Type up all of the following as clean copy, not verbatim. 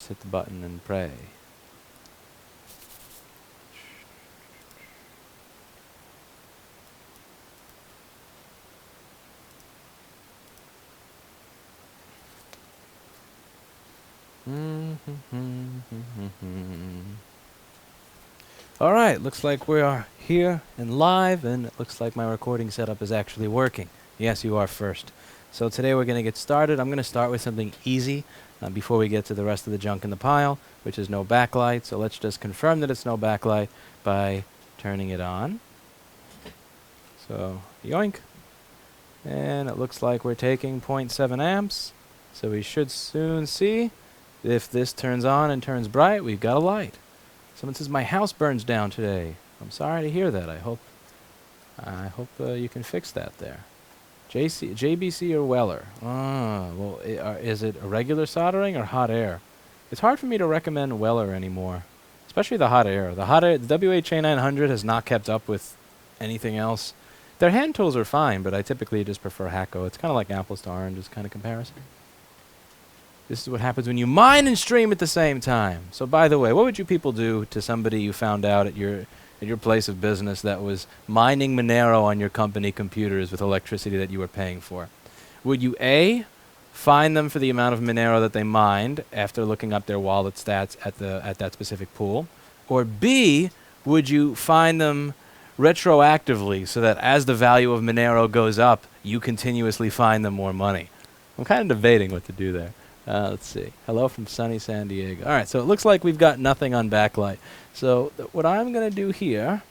Let's hit the button and pray. All right, looks like we are here and live, and it looks like my recording setup is actually working. Yes, you are first. So today we're going to get started. I'm going to start with something easy before we get to the rest of the junk in the pile, which is no backlight. So let's just confirm that it's no backlight by turning it on. So yoink. And it looks like we're taking 0.7 amps. So we should soon see if this turns on and turns bright, we've got a light. Someone says my house burns down today. I'm sorry to hear that. I hope you can fix that there. JBC or Weller? Well, is it a regular soldering or hot air? It's hard for me to recommend Weller anymore, especially the hot air. The WHA900 has not kept up with anything else. Their hand tools are fine, but I typically just prefer Hacko. It's kind of like apples to oranges kind of comparison. This is what happens when you mine and stream at the same time. So by the way, what would you people do to somebody you found out at your place of business that was mining Monero on your company computers with electricity that you were paying for? Would you A, fine them for the amount of Monero that they mined after looking up their wallet stats at that specific pool? Or B, would you fine them retroactively so that as the value of Monero goes up, you continuously fine them more money? I'm kind of debating what to do there. Let's see. Hello from sunny San Diego. All right, so it looks like we've got nothing on backlight. So what I'm going to do here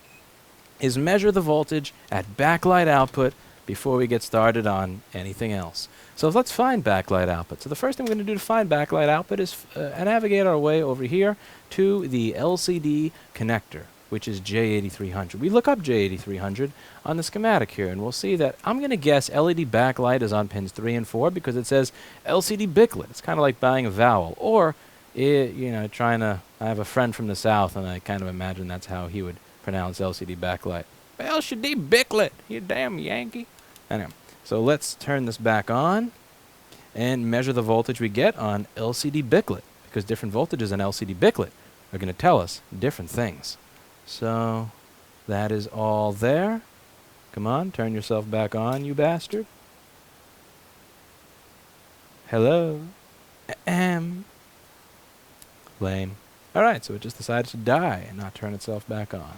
is measure the voltage at backlight output before we get started on anything else. So let's find backlight output. So the first thing we're going to do to find backlight output is navigate our way over here to the LCD connector, which is J8300. We look up J8300 on the schematic here, and we'll see that I'm going to guess LED backlight is on pins 3 and 4 because it says LCD Backlight. It's kind of like buying a vowel. Or, I have a friend from the South, and I kind of imagine that's how he would pronounce LCD backlight. LCD Backlight, you damn Yankee. Anyway, so let's turn this back on and measure the voltage we get on LCD Backlight, because different voltages on LCD Backlight are going to tell us different things. So that is all there. Come on, turn yourself back on, you bastard. Hello. Lame. Alright, so it just decided to die and not turn itself back on.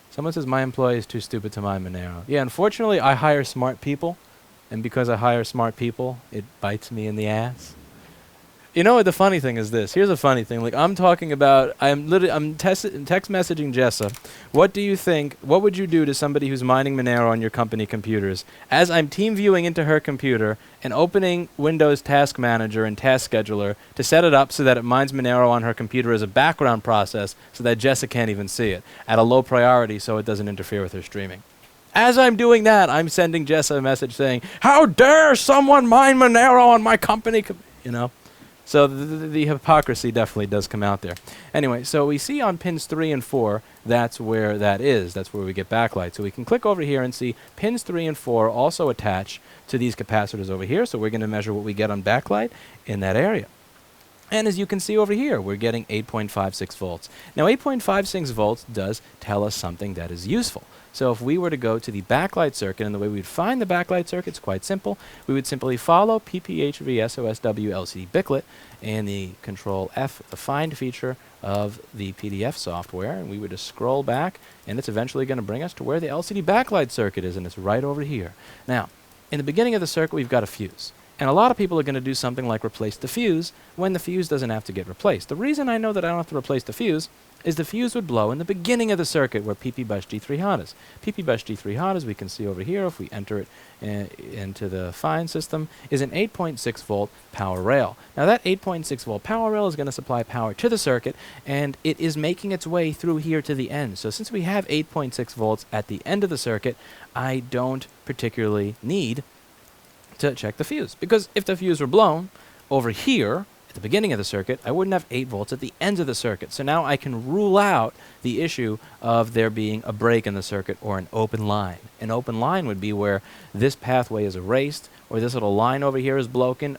Someone says my employee is too stupid to mine Monero. Yeah, unfortunately I hire smart people, and because I hire smart people, it bites me in the ass. You know what the funny thing is this? Here's a funny thing. Like I'm talking about, I'm text messaging Jessa. What do you think? What would you do to somebody who's mining Monero on your company computers? As I'm team viewing into her computer and opening Windows Task Manager and Task Scheduler to set it up so that it mines Monero on her computer as a background process, so that Jessa can't even see it at a low priority, so it doesn't interfere with her streaming. As I'm doing that, I'm sending Jessa a message saying, "How dare someone mine Monero on my company?" So the hypocrisy definitely does come out there. Anyway, so we see on pins 3 and 4, that's where that is. That's where we get backlight. So we can click over here and see pins 3 and 4 also attach to these capacitors over here. So we're going to measure what we get on backlight in that area. And as you can see over here, we're getting 8.56 volts. Now 8.56 volts does tell us something that is useful. So if we were to go to the backlight circuit, and the way we'd find the backlight circuit is quite simple. We would simply follow PPHVSOSW LCD Backlight and the Control F, the find feature of the PDF software, and we would just scroll back, and it's eventually going to bring us to where the LCD backlight circuit is, and it's right over here. Now, in the beginning of the circuit, we've got a fuse. And a lot of people are going to do something like replace the fuse when the fuse doesn't have to get replaced. The reason I know that I don't have to replace the fuse is the fuse would blow in the beginning of the circuit where PP-bus G3 hot is. PP-bus G3 hot, as we can see over here, if we enter it into the find system, is an 8.6 volt power rail. Now that 8.6 volt power rail is going to supply power to the circuit, and it is making its way through here to the end. So since we have 8.6 volts at the end of the circuit, I don't particularly need to check the fuse, because if the fuse were blown over here at the beginning of the circuit, I wouldn't have 8 volts at the end of the circuit. So now I can rule out the issue of there being a break in the circuit or an open line. An open line would be where this pathway is erased, or this little line over here is broken,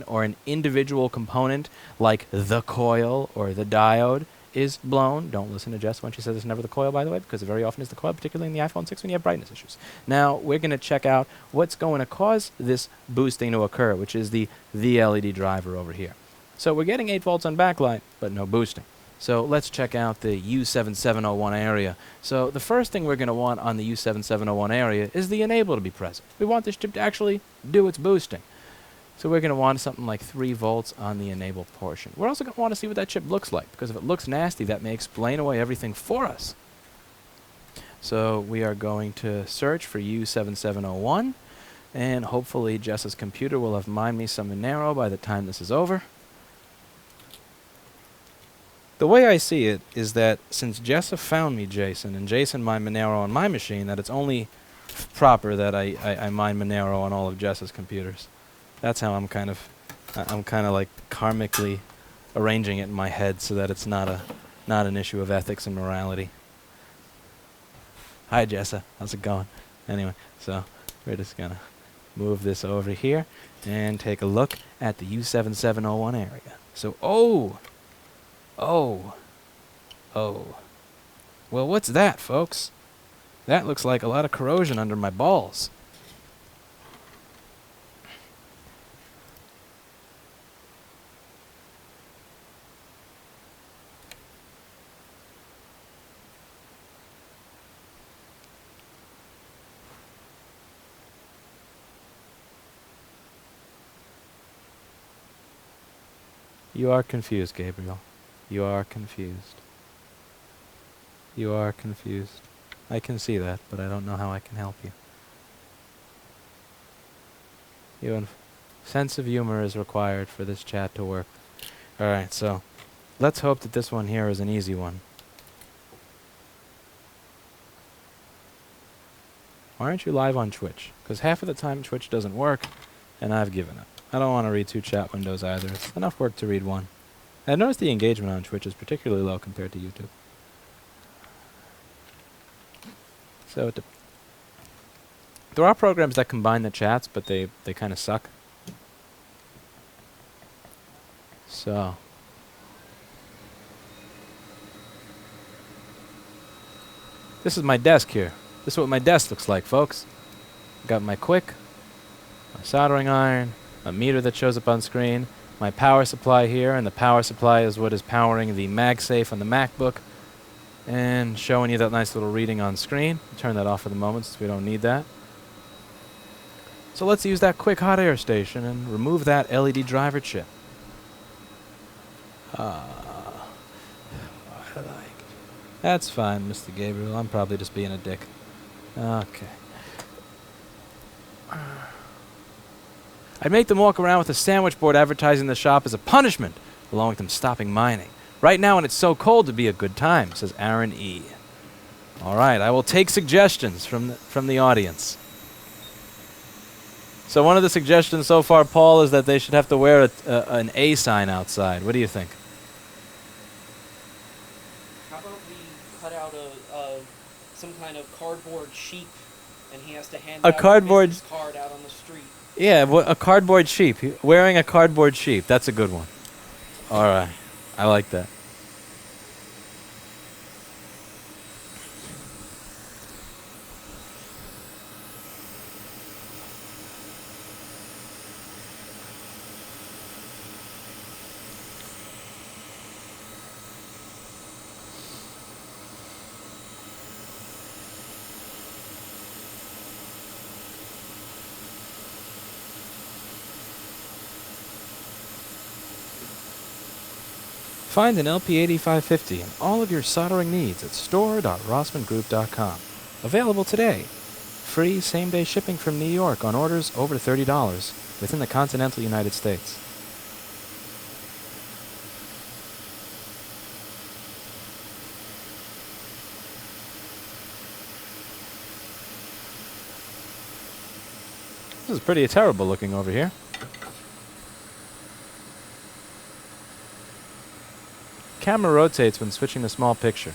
or an individual component like the coil or the diode is blown. Don't listen to Jess when she says it's never the coil, by the way, because it very often is the coil, particularly in the iPhone 6 when you have brightness issues. Now, we're going to check out what's going to cause this boosting to occur, which is the LED driver over here. So we're getting 8 volts on backlight, but no boosting. So let's check out the U7701 area. So the first thing we're going to want on the U7701 area is the enable to be present. We want this chip to actually do its boosting. So we're going to want something like 3 volts on the enable portion. We're also going to want to see what that chip looks like, because if it looks nasty, that may explain away everything for us. So we are going to search for U7701, and hopefully Jess's computer will have mined me some Monero by the time this is over. The way I see it is that since Jessa found me Jason, and Jason mined Monero on my machine, that it's only proper that I mine Monero on all of Jessa's computers. That's how I'm kind of like karmically arranging it in my head so that it's not an issue of ethics and morality. Hi Jessa, how's it going? Anyway, so we're just gonna move this over here and take a look at the U7701 area. So oh. Well, what's that, folks? That looks like a lot of corrosion under my balls. You are confused, Gabriel. You are confused. You are confused. I can see that, but I don't know how I can help you. Sense of humor is required for this chat to work. Alright, so let's hope that this one here is an easy one. Why aren't you live on Twitch? Because half of the time Twitch doesn't work, and I've given up. I don't want to read 2 chat windows either. It's enough work to read one. I noticed the engagement on Twitch is particularly low compared to YouTube. So there are programs that combine the chats, but they kind of suck. So this is my desk here. This is what my desk looks like, folks. Got my quick, my soldering iron, a meter that shows up on screen, my power supply here, and the power supply is what is powering the MagSafe on the MacBook and showing you that nice little reading on screen. Turn that off for the moment since we don't need that. So let's use that quick hot air station and remove that LED driver chip. That's fine, Mr. Gabriel. I'm probably just being a dick. Okay. I'd make them walk around with a sandwich board advertising the shop as a punishment, along with them stopping mining. Right now when it's so cold to be a good time, says Aaron E. All right, I will take suggestions from the audience. So one of the suggestions so far, Paul, is that they should have to wear an A sign outside. What do you think? How about we cut out some kind of cardboard sheep, and he has to hand out a business card out on the street? Yeah, a cardboard sheep. Wearing a cardboard sheep. That's a good one. All right. I like that. Find an LP8550 and all of your soldering needs at store.rossmangroup.com. Available today. Free same-day shipping from New York on orders over $30 within the continental United States. This is pretty terrible looking over here. Camera rotates when switching to small picture.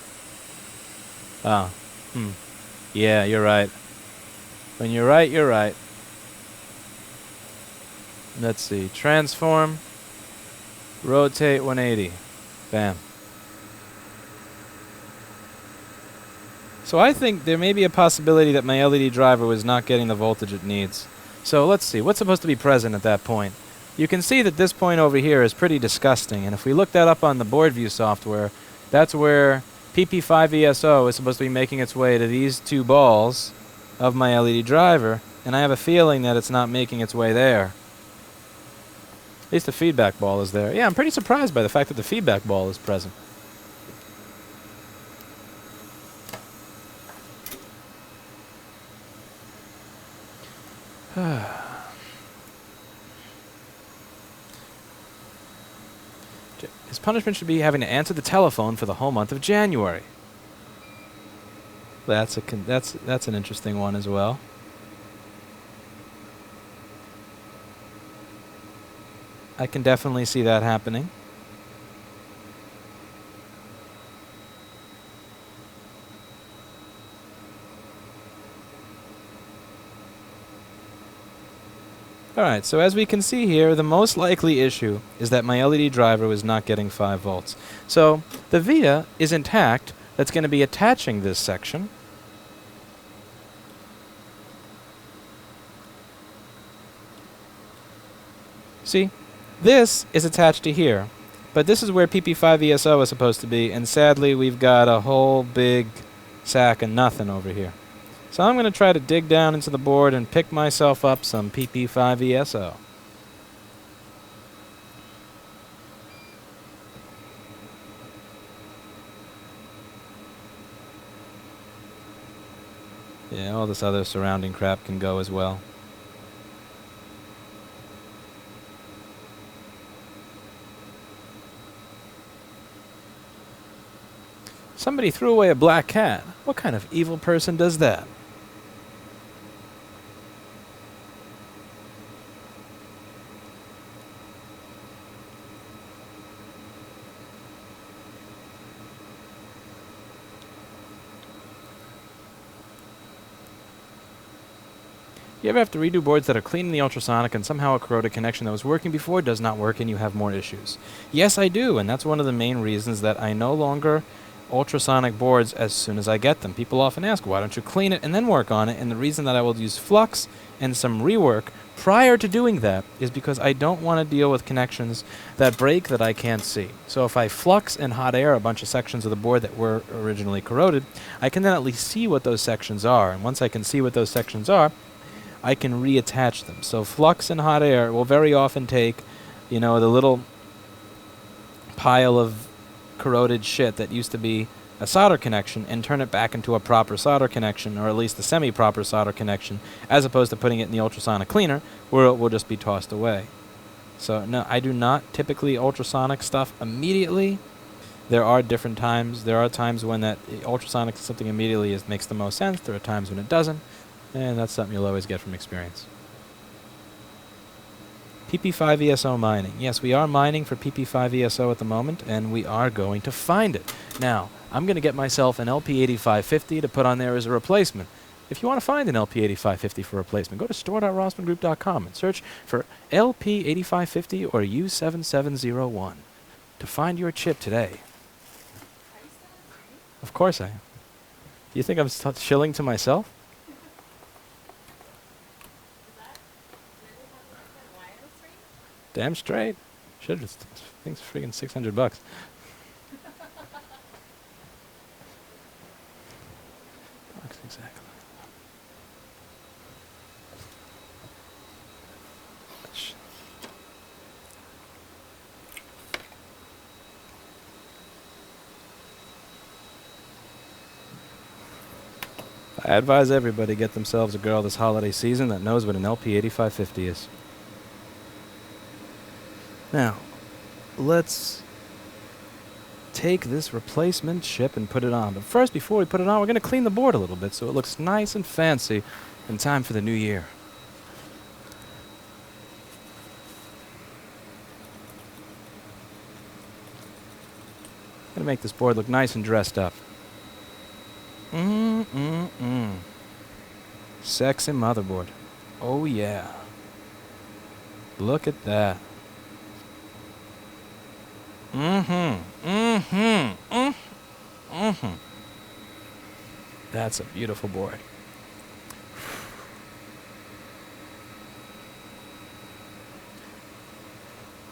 Oh. Yeah, you're right. When you're right, you're right. Let's see. Transform. Rotate 180. Bam. So I think there may be a possibility that my LED driver was not getting the voltage it needs. So let's see. What's supposed to be present at that point? You can see that this point over here is pretty disgusting. And if we look that up on the board view software, that's where PP5ESO is supposed to be making its way to these two balls of my LED driver. And I have a feeling that it's not making its way there. At least the feedback ball is there. Yeah, I'm pretty surprised by the fact that the feedback ball is present. His punishment should be having to answer the telephone for the whole month of January. That's an interesting one as well. I can definitely see that happening. Alright, so as we can see here, the most likely issue is that my LED driver was not getting 5 volts. So the via is intact. That's going to be attaching this section. See, this is attached to here, but this is where PP5ESO is supposed to be, and sadly we've got a whole big sack of nothing over here. So I'm going to try to dig down into the board and pick myself up some PP5ESO. Yeah, all this other surrounding crap can go as well. Somebody threw away a black cat. What kind of evil person does that? You ever have to redo boards that are clean in the ultrasonic and somehow a corroded connection that was working before does not work and you have more issues? Yes, I do, and that's one of the main reasons that I no longer ultrasonic boards as soon as I get them. People often ask, why don't you clean it and then work on it? And the reason that I will use flux and some rework prior to doing that is because I don't want to deal with connections that break that I can't see. So if I flux and hot air a bunch of sections of the board that were originally corroded, I can then at least see what those sections are. And once I can see what those sections are, I can reattach them. So flux and hot air will very often take, you know, the little pile of corroded shit that used to be a solder connection and turn it back into a proper solder connection, or at least a semi-proper solder connection, as opposed to putting it in the ultrasonic cleaner where it will just be tossed away. So no, I do not typically ultrasonic stuff immediately. There are different times. There are times when that ultrasonic something immediately makes the most sense. There are times when it doesn't. And that's something you'll always get from experience. PP5ESO mining. Yes, we are mining for PP5ESO at the moment, and we are going to find it. Now, I'm going to get myself an LP8550 to put on there as a replacement. If you want to find an LP8550 for replacement, go to store.rossmangroup.com and search for LP8550 or U7701 to find your chip today. Of course I am. Do you think I'm shilling to myself? Damn straight. Should have. Thing's friggin' $600. Bucks, exactly. I advise everybody get themselves a girl this holiday season that knows what an LP8550 is. Now, let's take this replacement chip and put it on. But first, before we put it on, we're going to clean the board a little bit so it looks nice and fancy in time for the new year. Going to make this board look nice and dressed up. Sexy motherboard. Oh yeah. Look at that. Mm-hmm. Mm-hmm. Mm-hmm. Mm-hmm. That's a beautiful board.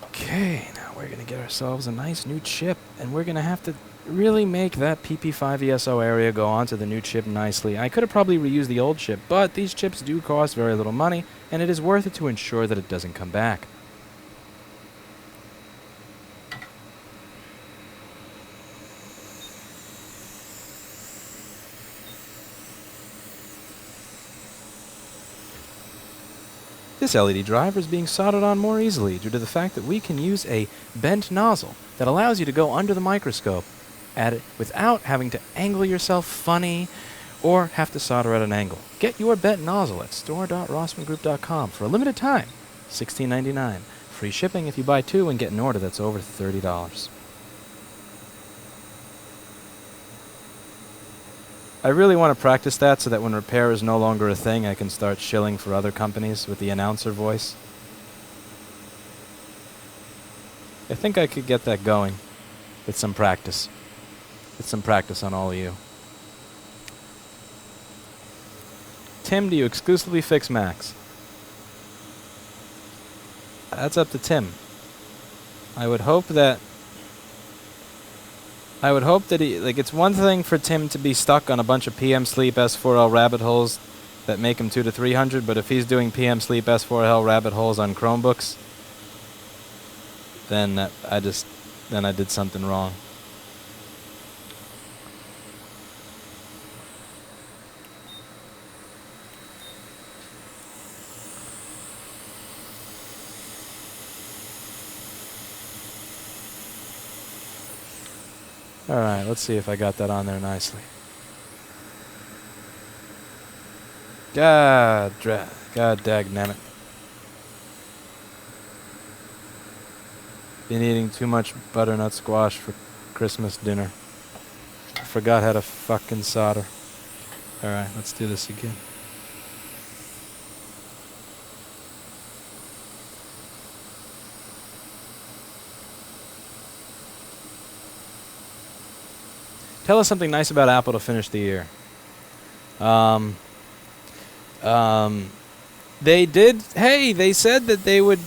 Okay, now we're going to get ourselves a nice new chip, and we're going to have to really make that PP5 ESO area go onto the new chip nicely. I could have probably reused the old chip, but these chips do cost very little money, and it is worth it to ensure that it doesn't come back. This LED driver is being soldered on more easily due to the fact that we can use a bent nozzle that allows you to go under the microscope at it without having to angle yourself funny or have to solder at an angle. Get your bent nozzle at store.rossmangroup.com for a limited time, $16.99. Free shipping if you buy two and get an order that's over $30. I really want to practice that so that when repair is no longer a thing, I can start shilling for other companies with the announcer voice. I think I could get that going with some practice. With some practice on all of you. Tim, do you exclusively fix Macs? That's up to Tim. I would hope that he, like, it's one thing for Tim to be stuck on a bunch of PM Sleep S4L rabbit holes that make him 200 to 300, but if he's doing PM Sleep S4L rabbit holes on Chromebooks, then I did something wrong. Alright, let's see if I got that on there nicely. God dagnammit. Been eating too much butternut squash for Christmas dinner. I forgot how to fucking solder. Alright, let's do this again. Tell us something nice about Apple to finish the year. They said that they would,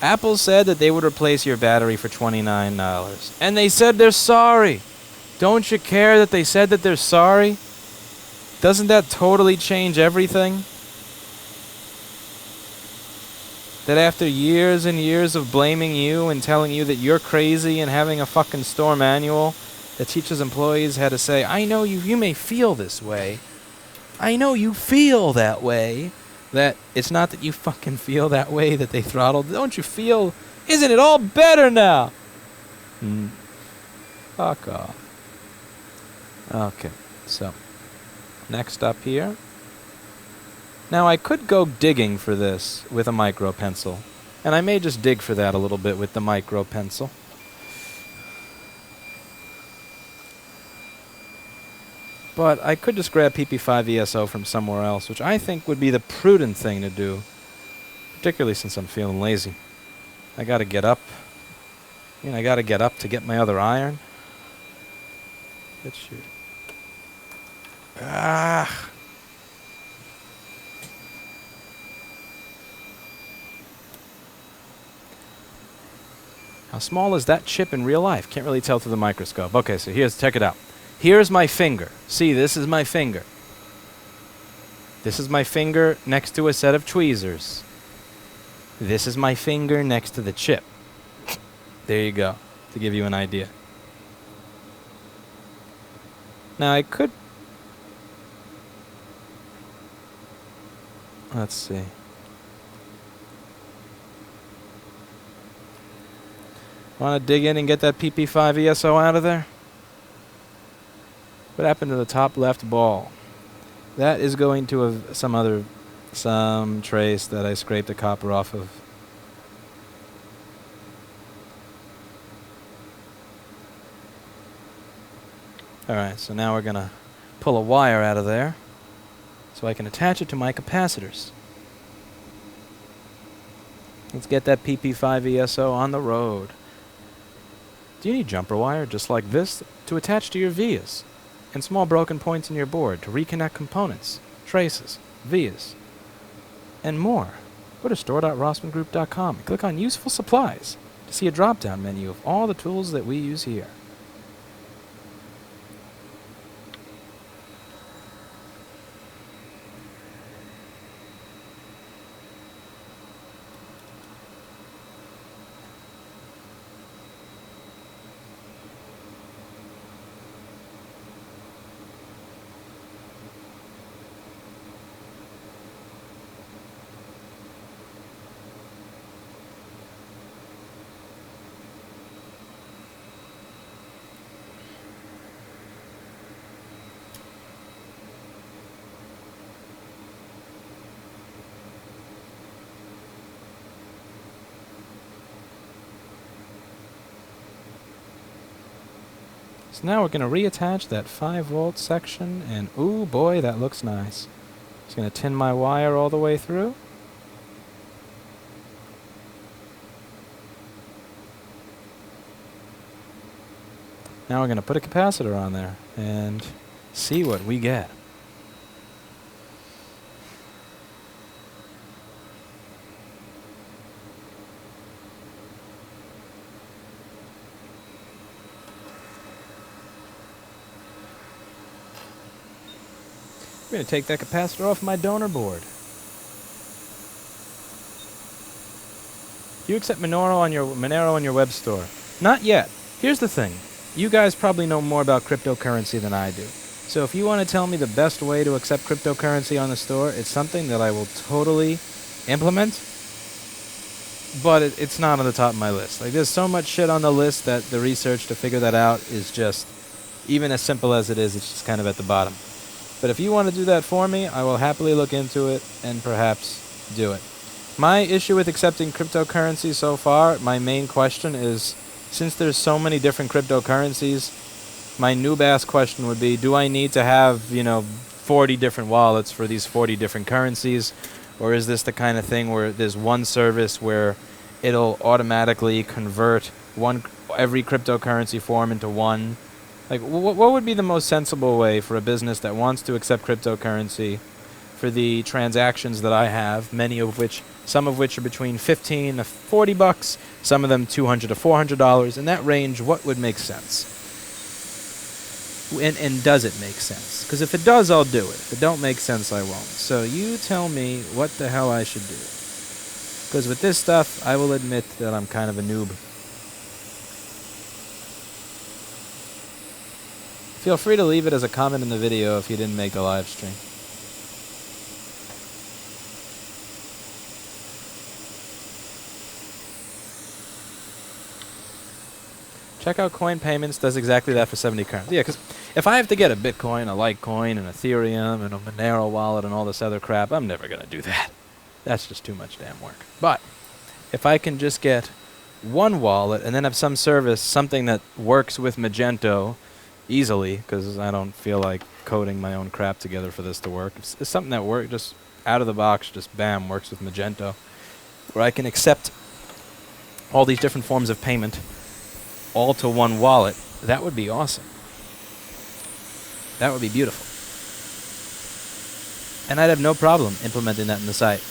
Apple said that they would replace your battery for $29. And they said they're sorry. Don't you care that they said that they're sorry? Doesn't that totally change everything? That after years and years of blaming you and telling you that you're crazy and having a fucking store manual that teaches employees how to say, I know you may feel this way. I know you feel that way. That it's not that you fucking feel that way that they throttled. Don't you feel, isn't it all better now? Fuck off. Okay, so next up here. Now I could go digging for this with a micro pencil. And I may just dig for that a little bit with the micro pencil. But I could just grab PP5 ESO from somewhere else, which I think would be the prudent thing to do, particularly since I'm feeling lazy. I gotta get up. I gotta get up to get my other iron. Let's shoot. Ah! How small is that chip in real life? Can't really tell through the microscope. Okay, so check it out. Here's my finger. See, this is my finger. This is my finger next to a set of tweezers. This is my finger next to the chip. There you go, to give you an idea. Now I could... Let's see. Want to dig in and get that PP5 ESO out of there? What happened to the top left ball? That is going to have some trace that I scraped the copper off of. Alright, so now we're going to pull a wire out of there so I can attach it to my capacitors. Let's get that PP5 ESO on the road. Do you need jumper wire just like this to attach to your vias and small broken points in your board to reconnect components, traces, vias, and more? Go to store.rossmangroup.com and click on Useful Supplies to see a drop-down menu of all the tools that we use here. So now we're going to reattach that 5-volt section, and ooh boy, that looks nice. Just going to tin my wire all the way through. Now we're going to put a capacitor on there and see what we get. I'm going to take that capacitor off my donor board. You accept Monero on your web store? Not yet. Here's the thing. You guys probably know more about cryptocurrency than I do. So if you want to tell me the best way to accept cryptocurrency on the store, it's something that I will totally implement. But it's not on the top of my list. Like, there's so much shit on the list that the research to figure that out is just, even as simple as it is, it's just kind of at the bottom. But if you want to do that for me, I will happily look into it and perhaps do it. My issue with accepting cryptocurrency so far, my main question is, since there's so many different cryptocurrencies, my noob-ass question would be, do I need to have, 40 different wallets for these 40 different currencies? Or is this the kind of thing where there's one service where it'll automatically convert every cryptocurrency form into one? Like, what would be the most sensible way for a business that wants to accept cryptocurrency for the transactions that I have, some of which are between $15 to $40, some of them $200 to $400, in that range, what would make sense? And does it make sense? Because if it does, I'll do it. If it don't make sense, I won't. So you tell me what the hell I should do. Because with this stuff, I will admit that I'm kind of a noob. Feel free to leave it as a comment in the video if you didn't make the live stream. Check out Coin Payments, does exactly that for 70 currency. Yeah, because if I have to get a Bitcoin, a Litecoin, an Ethereum, and a Monero wallet and all this other crap, I'm never going to do that. That's just too much damn work. But if I can just get one wallet and then have some service, something that works with Magento easily, because I don't feel like coding my own crap together for this to work. It's something that works just out of the box, just bam, works with Magento, where I can accept all these different forms of payment all to one wallet. That would be awesome. That would be beautiful. And I'd have no problem implementing that in the site.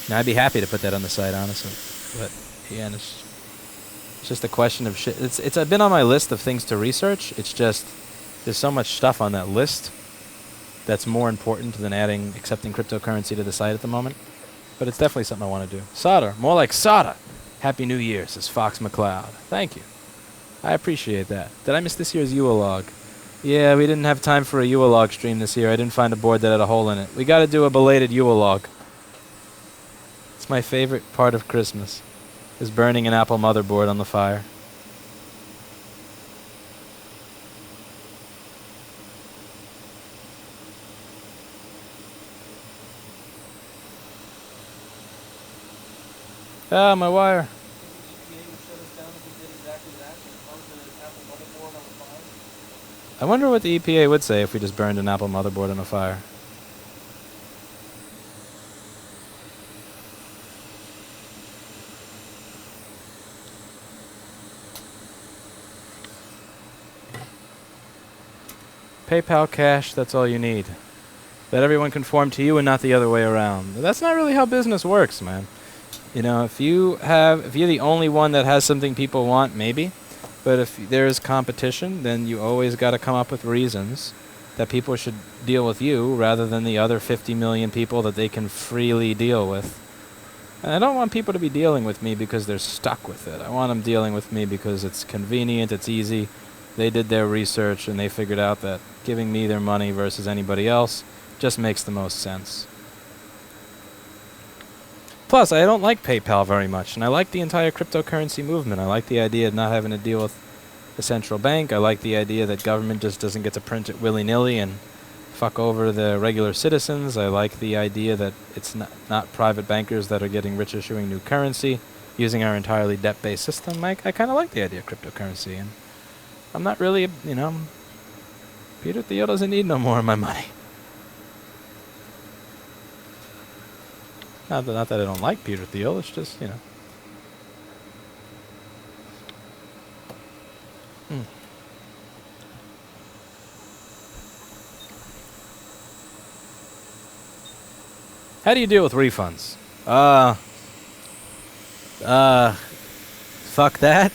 Now, I'd be happy to put that on the site, honestly. But, yeah, it's just a question of shit. It's been on my list of things to research. It's just, there's so much stuff on that list that's more important than accepting cryptocurrency to the site at the moment. But it's definitely something I want to do. Solder, more like soda. Happy New Year, says Fox McCloud. Thank you. I appreciate that. Did I miss this year's Yule-log? Yeah, we didn't have time for a Yule-log stream this year. I didn't find a board that had a hole in it. We got to do a belated Yule-log. It's my favorite part of Christmas, is burning an Apple motherboard on the fire. Ah, my wire. I wonder what the EPA would say if we just burned an Apple motherboard on a fire. PayPal Cash, that's all you need. That everyone conform to you and not the other way around. That's not really how business works, man. You know, if you're the only one that has something people want, maybe. But if there's competition, then you always got to come up with reasons that people should deal with you rather than the other 50 million people that they can freely deal with. And I don't want people to be dealing with me because they're stuck with it. I want them dealing with me because it's convenient, it's easy. They did their research and they figured out that giving me their money versus anybody else just makes the most sense. Plus, I don't like PayPal very much, and I like the entire cryptocurrency movement. I like the idea of not having to deal with a central bank. I like the idea that government just doesn't get to print it willy-nilly and fuck over the regular citizens. I like the idea that it's not private bankers that are getting rich issuing new currency, using our entirely debt-based system. I kind of like the idea of cryptocurrency, and I'm not really, Peter Thiel doesn't need no more of my money. Not that I don't like Peter Thiel, it's just, How do you deal with refunds? Fuck that.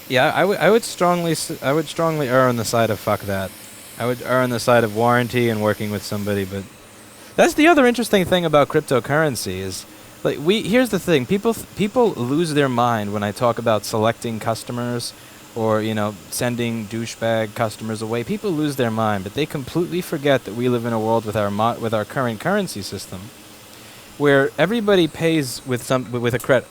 Yeah, I would strongly err on the side of fuck that. I would err on the side of warranty and working with somebody, but that's the other interesting thing about cryptocurrency is, like, here's the thing, people lose their mind when I talk about selecting customers or, sending douchebag customers away. People lose their mind, but they completely forget that we live in a world with our current currency system where everybody pays with a credit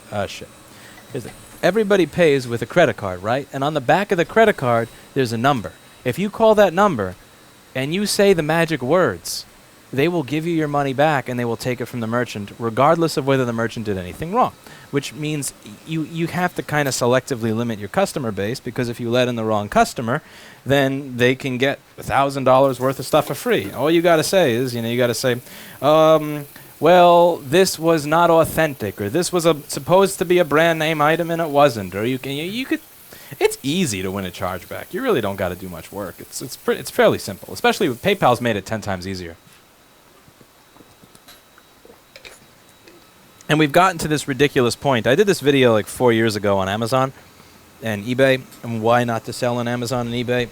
everybody pays with a credit card, right? And on the back of the credit card there's a number. If you call that number and you say the magic words, they will give you your money back and they will take it from the merchant regardless of whether the merchant did anything wrong, which means you have to kind of selectively limit your customer base, because if you let in the wrong customer, then they can get $1,000 worth of stuff for free. All you got to say is, you got to say, well, this was not authentic, or this was supposed to be a brand name item and it wasn't, or you could. It's easy to win a chargeback. You really don't got to do much work. It's fairly simple, especially with PayPal's made it 10 times easier. And we've gotten to this ridiculous point. I did this video like 4 years ago on Amazon and eBay, and why not to sell on Amazon and eBay.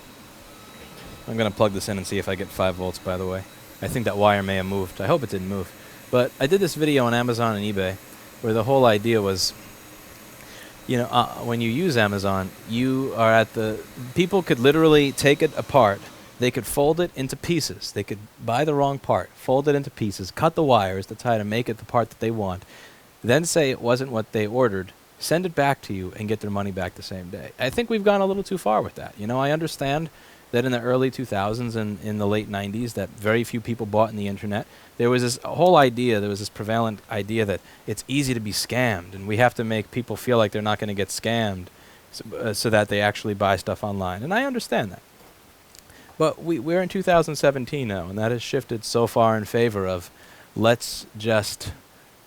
I'm going to plug this in and see if I get 5 volts, by the way. I think that wire may have moved. I hope it didn't move. But I did this video on Amazon and eBay where the whole idea was, when you use Amazon, people could literally take it apart. They could fold it into pieces. They could buy the wrong part, fold it into pieces, cut the wires to try to make it the part that they want, then say it wasn't what they ordered, send it back to you, and get their money back the same day. I think we've gone a little too far with that. I understand that in the early 2000s and in the late 90s that very few people bought in the internet. There was this prevalent idea that it's easy to be scammed, and we have to make people feel like they're not going to get scammed so that they actually buy stuff online. And I understand that. But we're in 2017 now, and that has shifted so far in favor of let's just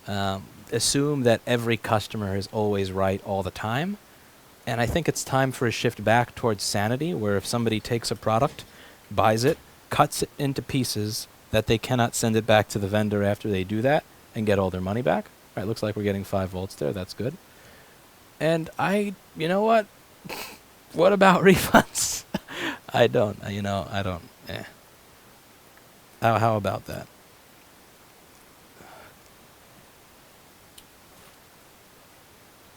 assume that every customer is always right all the time. And I think it's time for a shift back towards sanity, where if somebody takes a product, buys it, cuts it into pieces, that they cannot send it back to the vendor after they do that and get all their money back. All right, looks like we're getting 5 volts there. That's good. And you know what? What about refunds? I don't. How about that?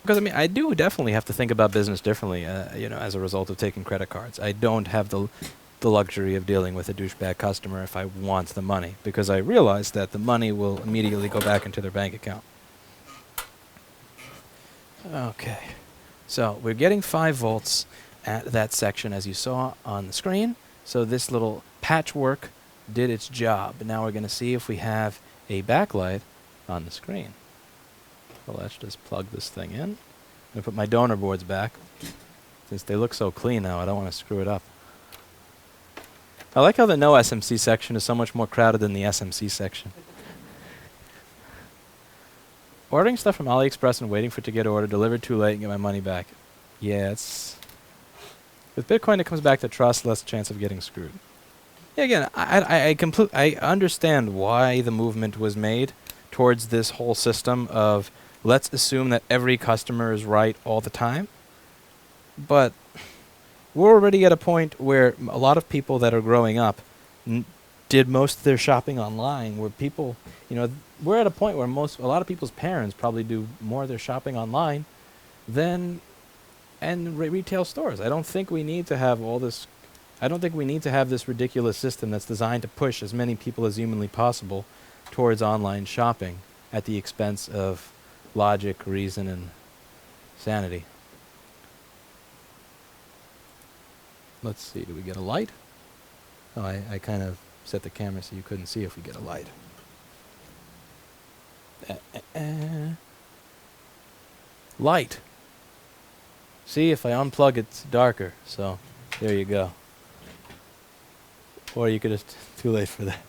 Because, I do definitely have to think about business differently, as a result of taking credit cards. I don't have the luxury of dealing with a douchebag customer if I want the money, because I realize that the money will immediately go back into their bank account. Okay. So we're getting 5 volts at that section, as you saw on the screen. So this little patchwork did its job. Now we're going to see if we have a backlight on the screen. Well, let's just plug this thing in. I'm going to put my donor boards back. Since they look so clean now, I don't want to screw it up. I like how the no SMC section is so much more crowded than the SMC section. Ordering stuff from AliExpress and waiting for it to get ordered, delivered too late, and get my money back. Yeah, it's with Bitcoin. It comes back to trust, less chance of getting screwed. Yeah, again, I understand why the movement was made towards this whole system of let's assume that every customer is right all the time. But we're already at a point where a lot of people that are growing up did most of their shopping online, where people, we're at a point where a lot of people's parents probably do more of their shopping online than in retail stores. I don't think we need to have all this. I don't think we need to have this ridiculous system that's designed to push as many people as humanly possible towards online shopping at the expense of logic, reason, and sanity. Let's see, do we get a light? Oh, I kind of set the camera so you couldn't see if we get a light. Light. See, if I unplug it's darker, so there you go. Or you could just, too late for that.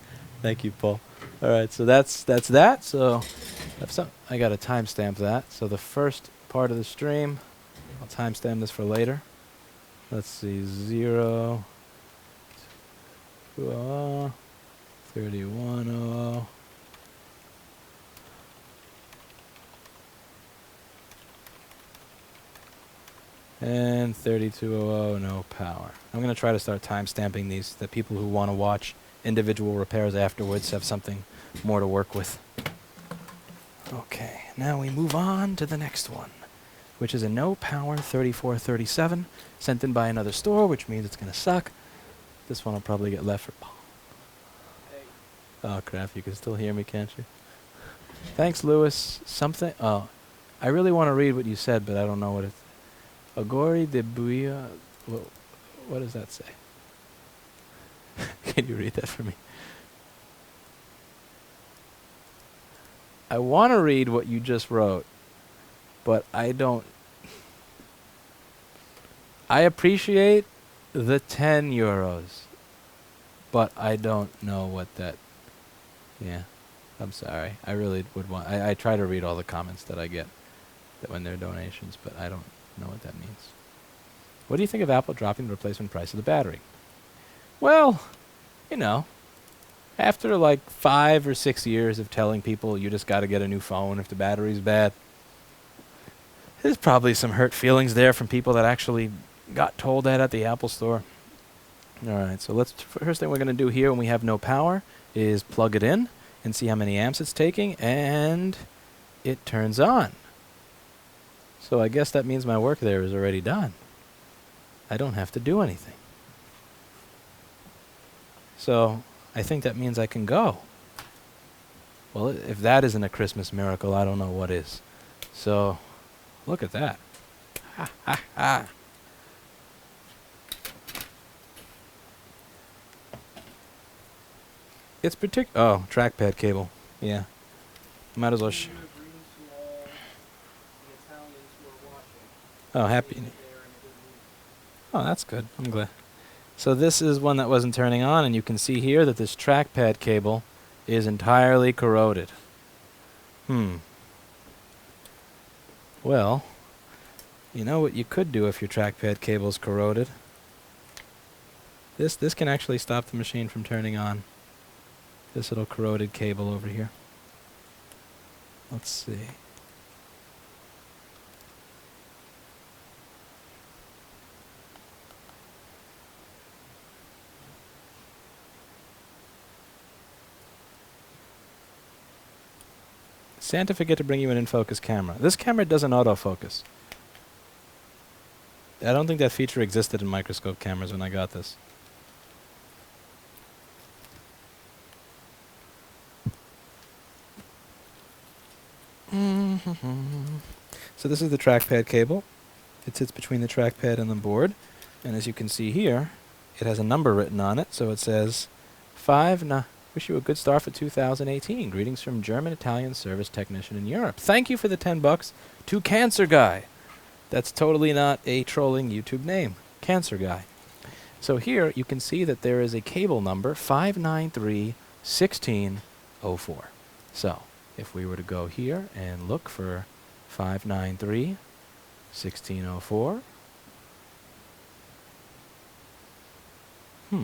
Thank you, Paul. Alright, so that's that. So I gotta timestamp that. So the first part of the stream, I'll timestamp this for later. Let's see, 0, 200, 3100. And 3200, no power. I'm going to try to start timestamping these, that people who want to watch individual repairs afterwards have something more to work with. Okay, now we move on to the next one, which is a no power 3437, sent in by another store, which means it's going to suck. This one will probably get left for Paul. Hey. Oh crap, you can still hear me, can't you? Thanks, Lewis. Something, oh, I really want to read what you said, but I don't know what it's. Agori de Buia. What does that say? Can you read that for me? I want to read what you just wrote, but I don't. I appreciate the 10 euros, but I don't know what that. Yeah, I'm sorry. I really would want. I try to read all the comments that I get that when they're donations, but I don't know what that means. What do you think of Apple dropping the replacement price of the battery? Well, after like 5 or 6 years of telling people you just got to get a new phone if the battery's bad, there's probably some hurt feelings there from people that actually got told that at the Apple store. Alright, so first thing we're going to do here when we have no power is plug it in and see how many amps it's taking, and it turns on. So I guess that means my work there is already done. I don't have to do anything. So I think that means I can go. Well, if that isn't a Christmas miracle, I don't know what is. So look at that. Ha ha ha. It's trackpad cable. Yeah. Might as well Oh, happy. Oh, that's good. I'm glad. So this is one that wasn't turning on, and you can see here that this trackpad cable is entirely corroded. Well, you know what you could do if your trackpad cable is corroded? This can actually stop the machine from turning on. This little corroded cable over here. Let's see. Santa forget to bring you an in-focus camera. This camera doesn't autofocus. I don't think that feature existed in microscope cameras when I got this. So this is the trackpad cable. It sits between the trackpad and the board. And as you can see here, it has a number written on it. So it says 5... Wish you a good start for 2018. Greetings from German Italian service technician in Europe. Thank you for the $10 to Cancer Guy. That's totally not a trolling YouTube name. Cancer Guy. So here you can see that there is a cable number 593-1604. So if we were to go here and look for 593-1604, Hmm.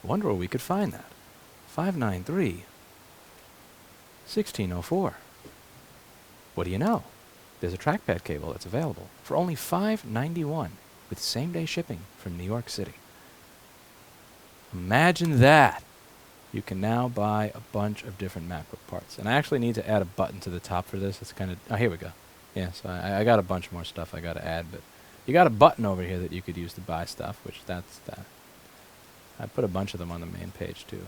Wonder where we could find that. 593 1604. What do you know? There's a trackpad cable that's available for only $5.91 with same-day shipping from New York City. Imagine that! You can now buy a bunch of different MacBook parts. And I actually need to add a button to the top for this. It's kind of... Oh, here we go. Yeah, so I got a bunch more stuff I got to add, but you got a button over here that you could use to buy stuff, which that's that. I put a bunch of them on the main page, too.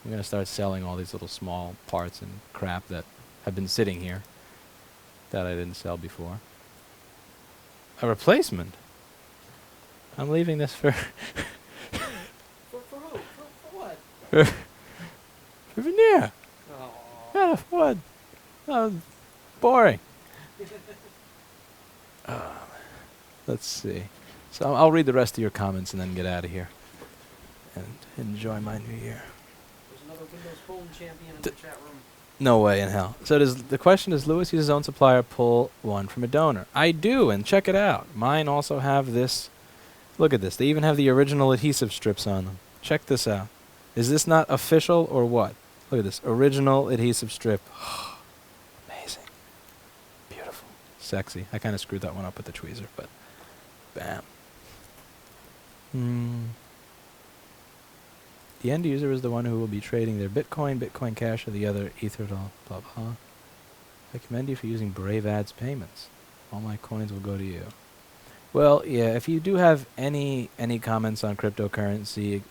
I'm going to start selling all these little small parts and crap that have been sitting here that I didn't sell before. A replacement? I'm leaving this for... For who? For what? for veneer. Oh. Yeah, what? That was boring. Let's see. So I'll read the rest of your comments and then get out of here and enjoy my new year. There's another Windows Phone champion in the chat room. No way in hell. So the question is, Lewis uses his own supplier, pull one from a donor. I do, and check it out. Mine also have this. Look at this. They even have the original adhesive strips on them. Check this out. Is this not official or what? Look at this. Original adhesive strip. Amazing. Beautiful. Sexy. I kind of screwed that one up with the tweezer, but bam. The end user is the one who will be trading their Bitcoin, Bitcoin Cash, or the other Ether, blah, blah. I commend you for using Brave Ads payments. All my coins will go to you. Well, yeah, if you do have any comments on cryptocurrency,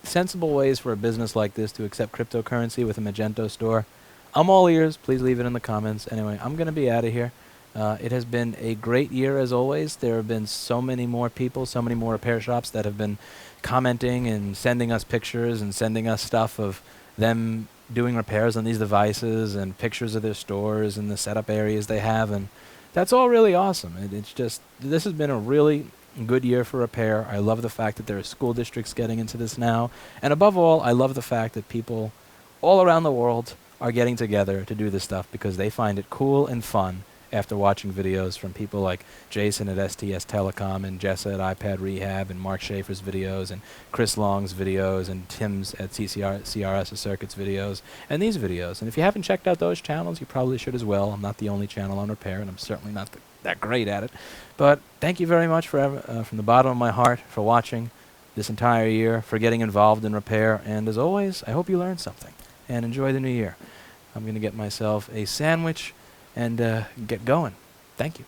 sensible ways for a business like this to accept cryptocurrency with a Magento store, I'm all ears. Please leave it in the comments. Anyway, I'm going to be out of here. It has been a great year as always. There have been so many more people, so many more repair shops that have been commenting and sending us pictures and sending us stuff of them doing repairs on these devices and pictures of their stores and the setup areas they have, and that's all really awesome. It's just, this has been a really good year for repair. I love the fact that there are school districts getting into this now, and above all, I love the fact that people all around the world are getting together to do this stuff because they find it cool and fun after watching videos from people like Jason at STS Telecom and Jessa at iPad Rehab and Mark Schaefer's videos and Chris Long's videos and Tim's at CRS Circuits videos and these videos. And if you haven't checked out those channels, you probably should as well. I'm not the only channel on repair, and I'm certainly not that great at it. But thank you very much from the bottom of my heart for watching this entire year, for getting involved in repair. And as always, I hope you learned something and enjoy the new year. I'm going to get myself a sandwich and get going. Thank you.